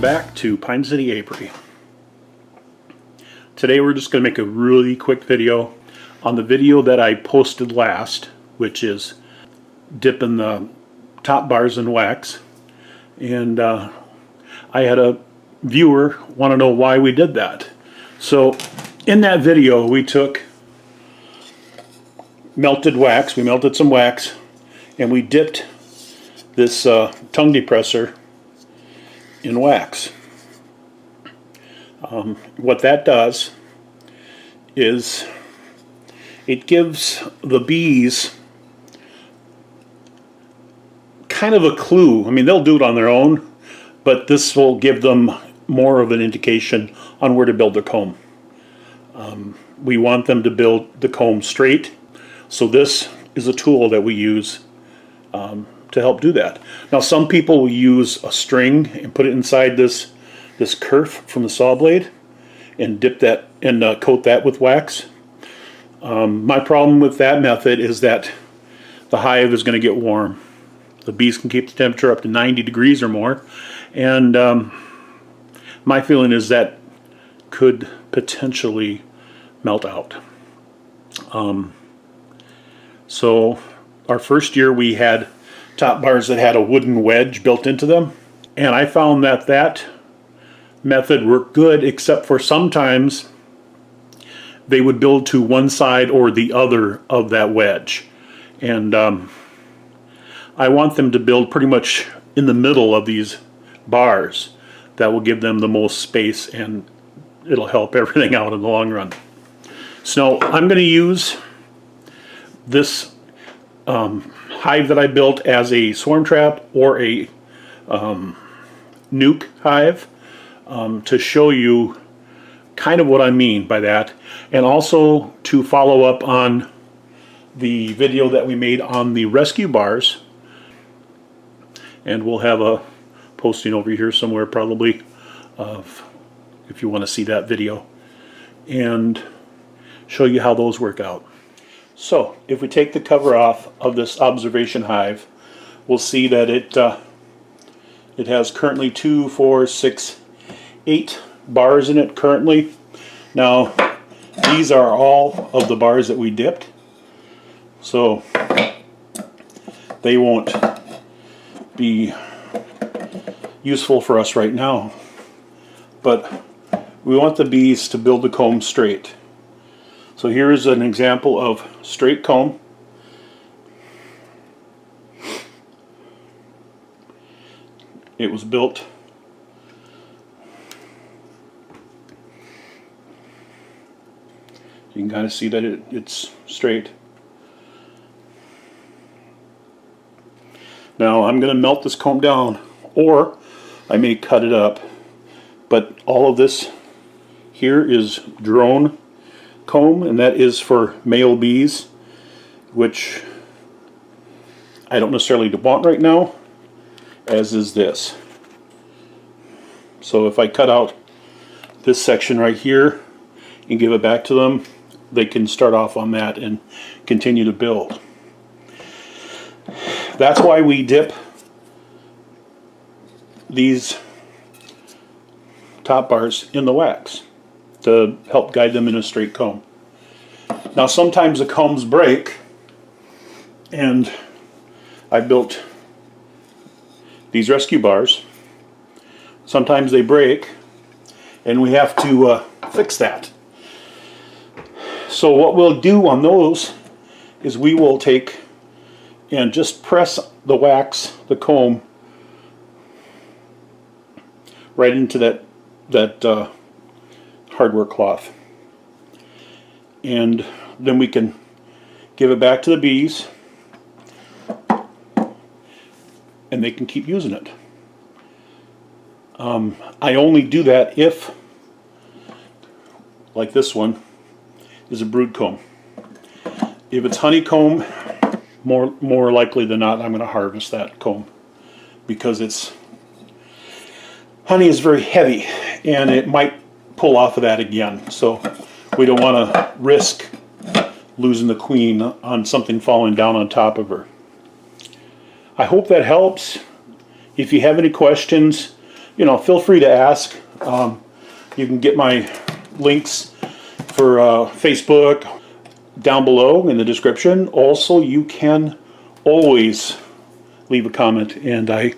Welcome back to Pine City Apiary. Today we're just going to make a really quick video on the video that I posted last, which is dipping the top bars in wax. And I had a viewer want to know why we did that. So in that video we took melted wax, we melted some wax, and we dipped this tongue depressor in wax. What that does is it gives the bees kind of a clue. I mean, they'll do it on their own, but this will give them more of an indication on where to build their comb. We want them to build the comb straight, so this is a tool that we use to help do that. Now, some people will use a string and put it inside this kerf from the saw blade and dip that and coat that with wax. My problem with that method is that the hive is going to get warm. The bees can keep the temperature up to 90 degrees or more, and my feeling is that could potentially melt out. So our first year we had top bars that had a wooden wedge built into them, and I found that that method worked good, except for sometimes they would build to one side or the other of that wedge, and I want them to build pretty much in the middle of these bars. That will give them the most space, and it'll help everything out in the long run. So I'm going to use this hive that I built as a swarm trap or a nuke hive to show you kind of what I mean by that, and also to follow up on the video that we made on the rescue bars. And we'll have a posting over here somewhere probably of if you want to see that video and show you how those work out. So if we take the cover off of this observation hive, we'll see that it has currently 2, 4, 6, 8 bars in it currently. Now these are all of the bars that we dipped, so they won't be useful for us right now, but we want the bees to build the comb straight. So here's an example of straight comb. It was built you can kind of see that it's straight. Now I'm going to melt this comb down, or I may cut it up, but all of this here is drone comb, and that is for male bees, which I don't necessarily want right now, as is this. So if I cut out this section right here and give it back to them, they can start off on that and continue to build. That's why we dip these top bars in the wax, to help guide them in a straight comb. Now sometimes the combs break, and I built these rescue bars. Sometimes they break, and we have to fix that. So what we'll do on those is we will take and just press the wax, the comb, right into that hardware cloth, and then we can give it back to the bees and they can keep using it. I only do that if, like this one, is a brood comb. If it's honeycomb, more likely than not I'm going to harvest that comb, because honey is very heavy and it might pull off of that again, so we don't want to risk losing the queen on something falling down on top of her. I hope that helps. If you have any questions, you know, feel free to ask. You can get my links for Facebook down below in the description. Also, you can always leave a comment, and I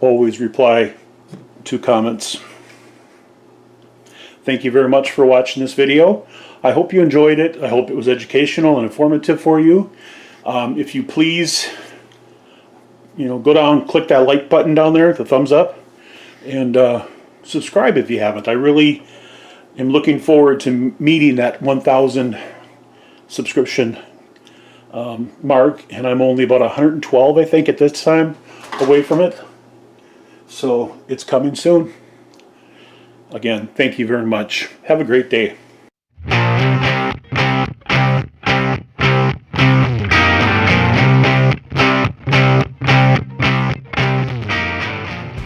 always reply to comments. Thank you very much for watching this video. I hope you enjoyed it. I hope it was educational and informative for you. If you please, you know, go down, click that like button down there, the thumbs up, and subscribe if you haven't. I really am looking forward to meeting that 1,000 subscription mark, and I'm only about 112, I think, at this time away from it. So it's coming soon. Again, thank you very much. Have a great day.